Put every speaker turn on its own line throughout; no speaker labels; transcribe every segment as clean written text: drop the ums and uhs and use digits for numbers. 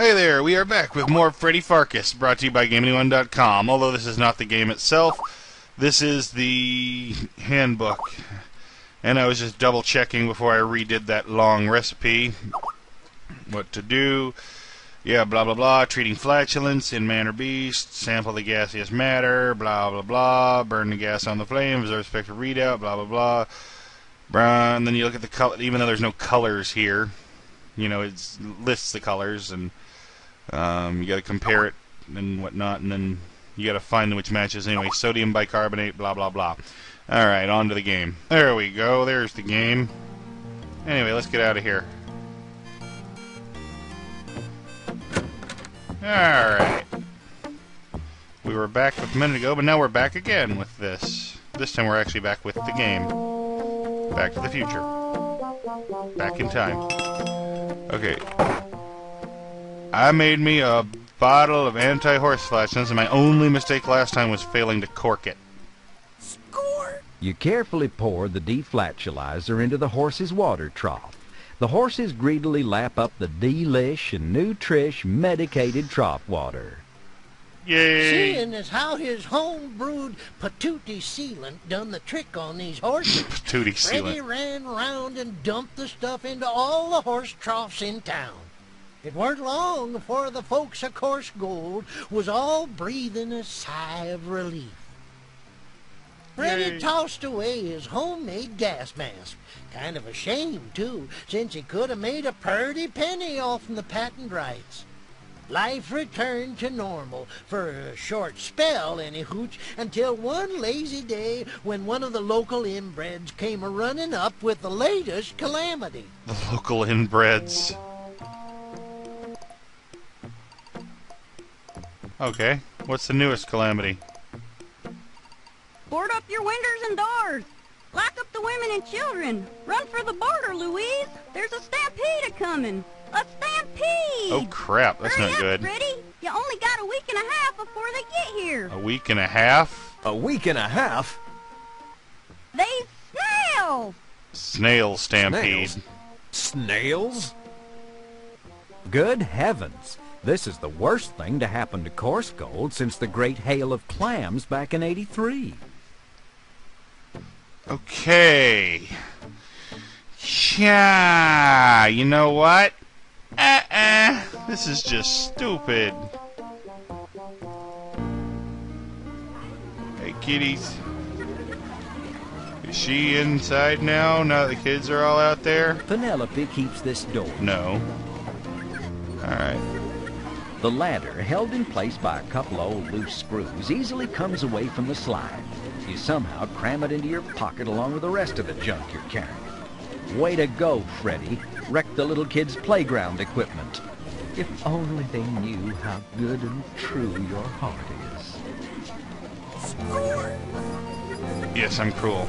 Hey there, we are back with more Freddy Pharkas, brought to you by GameAnyone.com. Although this is not the game itself, this is the handbook. And I was just double checking before I redid that long recipe. What to do. Yeah, blah blah blah. Treating flatulence in man or beast. Sample the gaseous matter. Blah blah blah. Burn the gas on the flame. Observe spectral readout. Blah blah blah. And then you look at the color. Even though there's no colors here, you know, it lists the colors, and you got to compare it and whatnot, and then you got to find which matches. Anyway, sodium bicarbonate. Blah blah blah. All right, on to the game. There we go. There's the game. Anyway, let's get out of here. Alright. We were back a minute ago, but now we're back again with this. This time we're actually back with the game. Back to the future. Back in time. Okay. I made me a bottle of anti-horse flatulence, and my only mistake last time was failing to cork it.
Score! You carefully pour the deflatulizer into the horse's water trough. The horses greedily lap up the delish and nutrish medicated trough water.
Yay!
Seeing as how his home-brewed patootie sealant done the trick on these horses,
Patootie
Freddy
sealant.
ran around and dumped the stuff into all the horse troughs in town. It weren't long before the folks of Coarse Gold was all breathing a sigh of relief. Freddy tossed away his homemade gas mask. Kind of a shame, too, since he could have made a purty penny off the patent rights. Life returned to normal, for a short spell, any hooch, until one lazy day when one of the local inbreds came a-running up with the latest calamity.
The local inbreds. Okay, what's the newest calamity?
Board up your windows and doors. Lock up the women and children. Run for the border, Louise. There's a stampede a-coming. A stampede!
Oh crap, that's
Hurry
not
up,
good.
Freddy. You only got a week and a half before they get here.
A week and a half?
A week and a half?
They snails!
Snail stampede.
Snails?
Good heavens! This is the worst thing to happen to Coarse Gold since the great hail of clams back in '83.
Okay. Yeah, you know what? This is just stupid. Hey, kitties. Is she inside now that the kids are all out there?
Penelope keeps this door.
No. Alright.
The ladder, held in place by a couple of old loose screws, easily comes away from the slide. You somehow cram it into your pocket along with the rest of the junk you're carrying. Way to go, Freddy. Wrecked the little kids' playground equipment. If only they knew how good and true your heart is.
Score!
Yes, I'm cruel.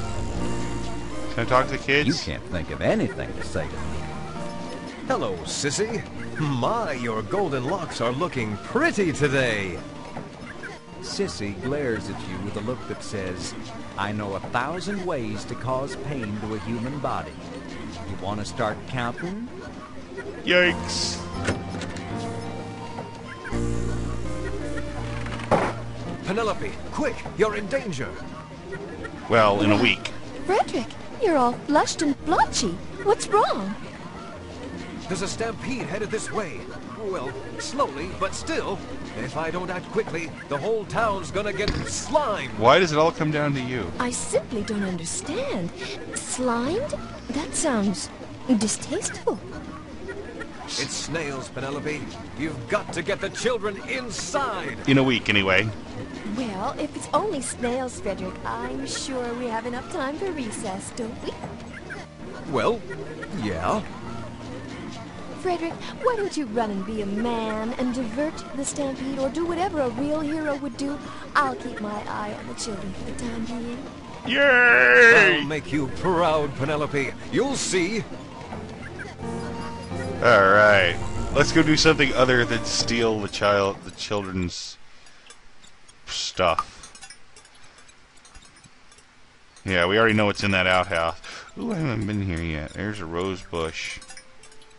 Can I talk to the kids?
You can't think of anything to say to me.
Hello, sissy. My, your golden locks are looking pretty today.
Sissy glares at you with a look that says, I know 1,000 ways to cause pain to a human body. You want to start counting?
Yikes.
Penelope, quick, you're in danger.
Well, in a week.
Frederick, you're all flushed and blotchy. What's wrong?
There's a stampede headed this way. Well, slowly, but still. If I don't act quickly, the whole town's gonna get slimed.
Why does it all come down to you?
I simply don't understand. Slimed? That sounds distasteful.
It's Snails, Penelope. You've got to get the children inside.
In a week, anyway.
Well, if it's only snails, Frederick, I'm sure we have enough time for recess, don't we?
Well, yeah.
Frederick, why don't you run and be a man and divert the stampede, or do whatever a real hero would do? I'll keep my eye on the children for the time being.
Yay!
I'll make you proud, Penelope. You'll see.
Alright. Let's go do something other than steal the children's stuff. Yeah, we already know what's in that outhouse. Ooh, I haven't been here yet. There's a rose bush.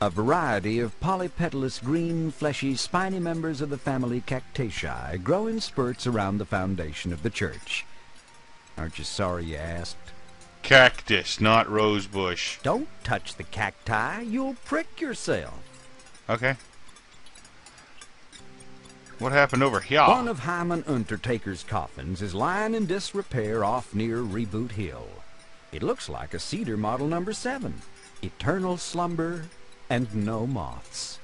A variety of polypetalous green, fleshy, spiny members of the family Cactaceae grow in spurts around the foundation of the church. Aren't you sorry you asked?
Cactus, not rosebush.
Don't touch the cacti. You'll prick yourself.
Okay. What happened over here?
One of Hyman Untertaker's coffins is lying in disrepair off near Reboot Hill. It looks like a cedar model number 7. Eternal slumber and no moths.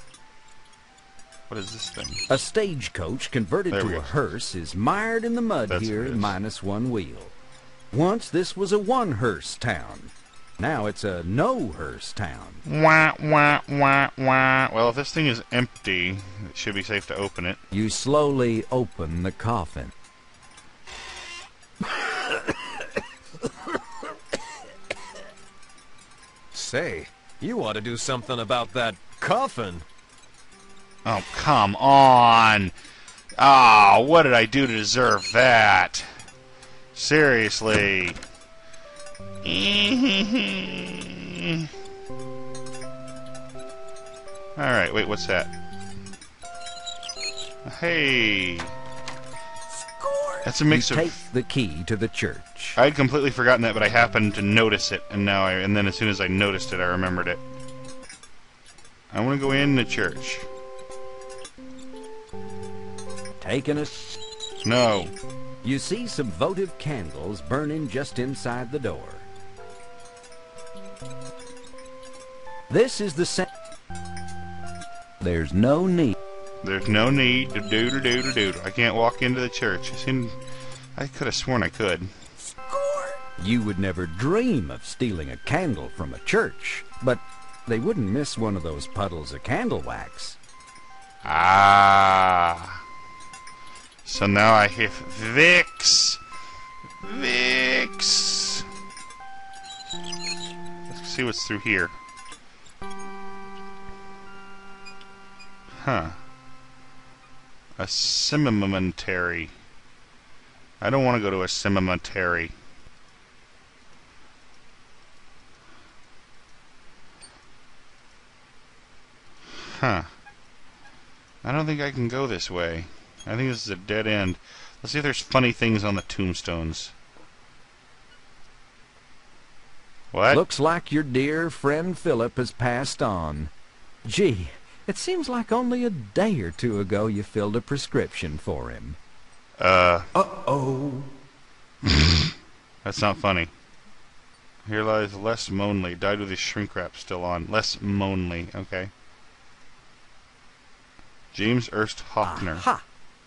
What is this thing?
A stagecoach converted
There we
to a
go.
hearse is mired in the mud
That's
here,
what it is.
minus one wheel. Once this was a one-hearse town. Now it's a no-hearse town.
Wah, wah, wah, wah. Well, if this thing is empty, it should be safe to open it.
You slowly open the coffin.
Say, you ought to do something about that coffin.
Oh, come on. Oh, what did I do to deserve that? Seriously. Alright, wait, what's that? Hey. That's a mix
You
of...
take the key to the church.
I'd completely forgotten that, but I happened to notice it, and then as soon as I noticed it, I remembered it. I want to go in the church.
Taking a...
No.
You see some votive candles burning just inside the door. This is the There's no need.
There's no need to do. I can't walk into the church. I could have sworn I could.
You would never dream of stealing a candle from a church, but they wouldn't miss one of those puddles of candle wax.
Ah. So now I have Vicks. Vicks. Let's see what's through here. Huh. A cemetery. I don't want to go to a cemetery. Huh. I don't think I can go this way. I think this is a dead end. Let's see if there's funny things on the tombstones. What?
Looks like your dear friend Philip has passed on. Gee, it seems like only a day or two ago you filled a prescription for him.
Uh-oh.
That's not funny. Here lies Les Monley. Died with his shrink wrap still on. Les Monley. Okay. James Ernst Hoffner.
Aha!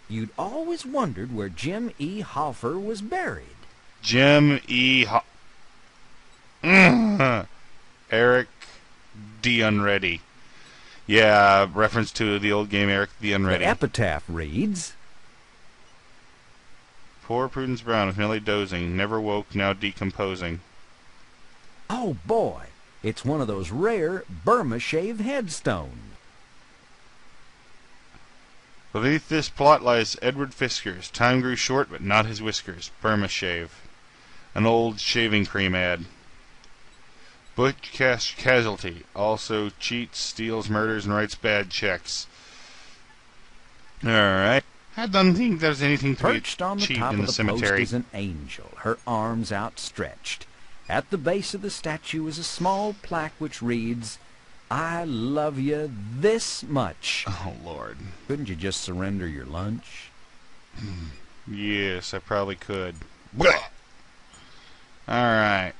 You'd always wondered where Jim E. Hoffer was buried.
Jim E. Eric the Unready. Yeah, reference to the old game Eric the Unready.
The epitaph reads,
Poor Prudence Brown was merely dozing, never woke, now decomposing.
oh boy, it's one of those rare Burma shave headstones.
Beneath this plot lies Edward Fiskers. Time grew short, but not his whiskers. Burma shave. An old shaving cream ad. Butch casualty. Also cheats, steals, murders, and writes bad checks. Alright. I don't think there's anything to
Perched
be
on the
cheap
top
in
of
the
the
cemetery.
post is an angel, her arms outstretched. At the base of the statue is a small plaque which reads, I love you this much.
Oh, Lord.
Couldn't you just surrender your lunch?
Yes, I probably could. Alright.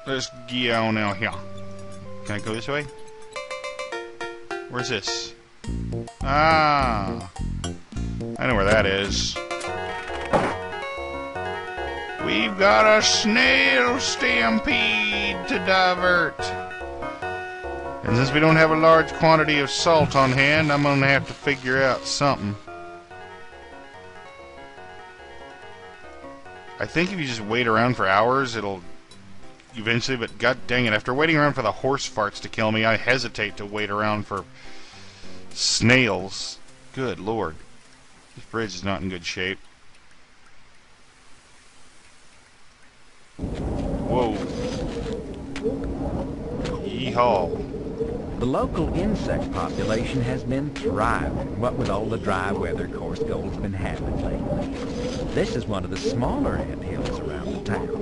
Let's get on out here. Can I go this way? Where's this? Ah. I know where that is. We've got a snail stampede to divert. And since we don't have a large quantity of salt on hand, I'm going to have to figure out something. I think if you just wait around for hours, it'll eventually, but god dang it, after waiting around for the horse farts to kill me, I hesitate to wait around for snails. Good lord. This bridge is not in good shape. Whoa. Hall.
The local insect population has been thriving, what with all the dry weather course gold's been having lately. This is one of the smaller ant hills around the town.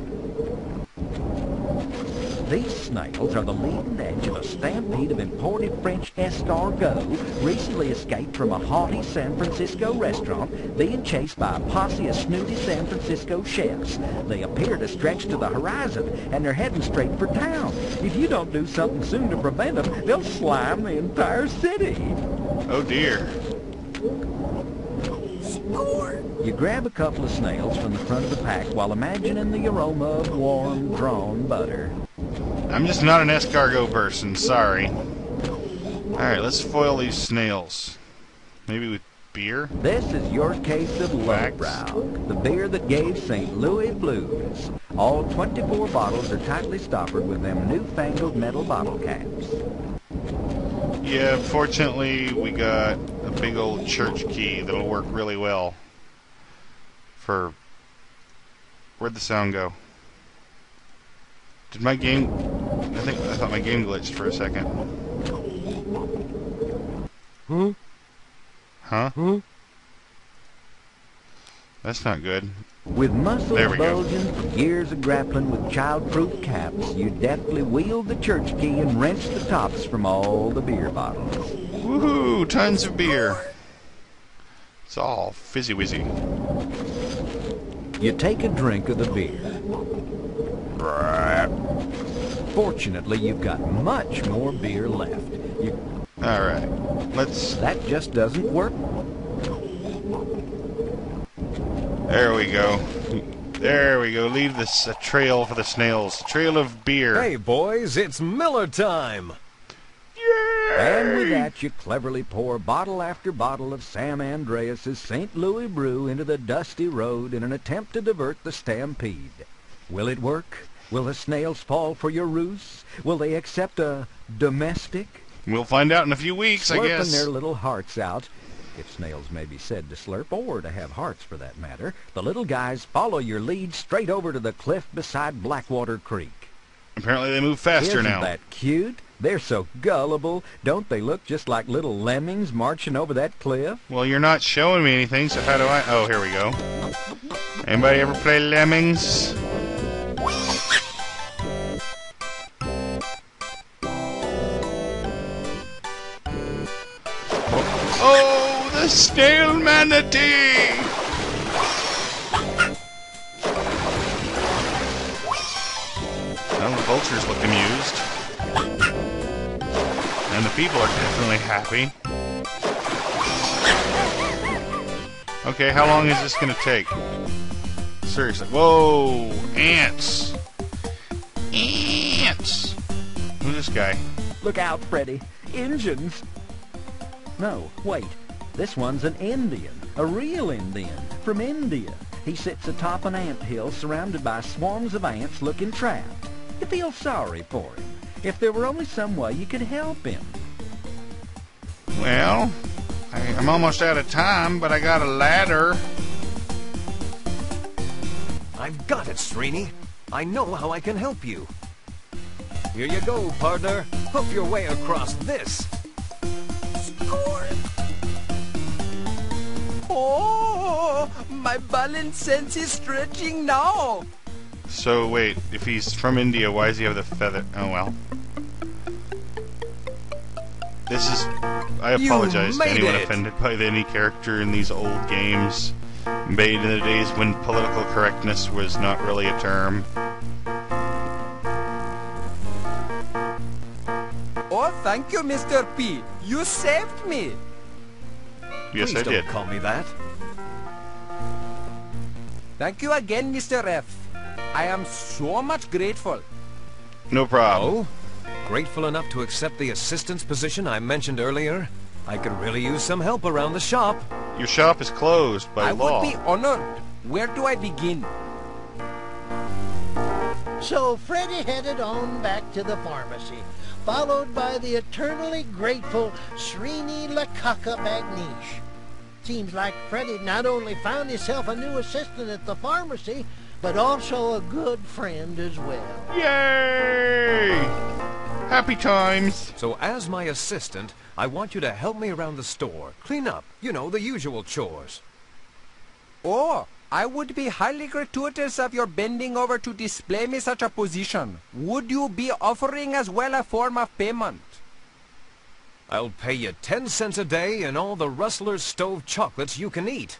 These snails are the leading edge of a stampede of imported French escargot, recently escaped from a haughty San Francisco restaurant, being chased by a posse of snooty San Francisco chefs. They appear to stretch to the horizon, and they're heading straight for town. If you don't do something soon to prevent them, they'll slime the entire city.
Oh dear.
You grab a couple of snails from the front of the pack while imagining the aroma of warm, drawn butter.
I'm just not an escargot person, sorry. Alright, let's foil these snails. Maybe with beer?
This is your case of lowbrow, the beer that gave St. Louis blues. All 24 bottles are tightly stoppered with them newfangled metal bottle caps.
Yeah, fortunately we got a big old church key that'll work really well for... Where'd the sound go? Did my game... I thought my game glitched for a second. Huh? That's not good.
With muscles
There we go.
bulging from years of grappling with child-proof caps, you deftly wield the church key and wrench the tops from all the beer bottles.
Woohoo! Tons of beer. It's all fizzy-wizzy.
You take a drink of the beer. Fortunately, you've got much more beer left.
Alright, let's...
That just doesn't work.
There we go. There we go. Leave this a trail for the snails. A trail of beer.
Hey, boys, it's Miller time.
And with that, you cleverly pour bottle after bottle of Sam Andreas's St. Louis brew into the dusty road in an attempt to divert the stampede. Will it work? Will the snails fall for your ruse? Will they accept a domestic?
We'll find out in a few weeks, I
Slurping
guess.
their little hearts out, if snails may be said to slurp, or to have hearts for that matter, the little guys follow your lead straight over to the cliff beside Blackwater Creek.
Apparently they move faster
Isn't
now.
that cute? They're so gullible. Don't they look just like little lemmings marching over that cliff?
Well, you're not showing me anything, so how do I... Oh, here we go. Anybody ever play Lemmings? Oh, the snail manatee! Well, the vultures look amused. And the people are definitely happy. Okay, how long is this gonna take? Seriously. Whoa! Ants! Ants! Who's this guy?
Look out, Freddy. Injuns! No, wait. This one's an Indian. A real Indian. From India. He sits atop an ant hill surrounded by swarms of ants looking trapped. You feel sorry for him. If there were only some way you could help him.
Well, I'm almost out of time, but I got a ladder.
I've got it, Srini. I know how I can help you. Here you go, partner. Hook your way across this.
Score! Oh, my balance sense is stretching now.
So, wait, if he's from India, why does he have the feather? Oh, well. This is... I apologize to anyone offended by any character in these old games made in the days when political correctness was not really a term.
Oh, thank you, Mr. P. You saved me.
Yes,
Please
I did.
don't call me that.
Thank you again, Mr. F. I am so much grateful.
No problem.
Oh? Grateful enough to accept the assistant's position I mentioned earlier? I could really use some help around the shop.
Your shop is closed by
I
law.
would be honored. Where do I begin?
So Freddy headed on back to the pharmacy, followed by the eternally grateful Srini Lakaka Bagnish. Seems like Freddy not only found himself a new assistant at the pharmacy, but also a good friend as well.
Yay! Happy times.
So as my assistant, I want you to help me around the store. Clean up, you know, the usual chores.
Oh, I would be highly gratuitous of your bending over to display me such a position. Would you be offering as well a form of payment?
I'll pay you 10 cents a day and all the Rustler's Stove chocolates you can eat.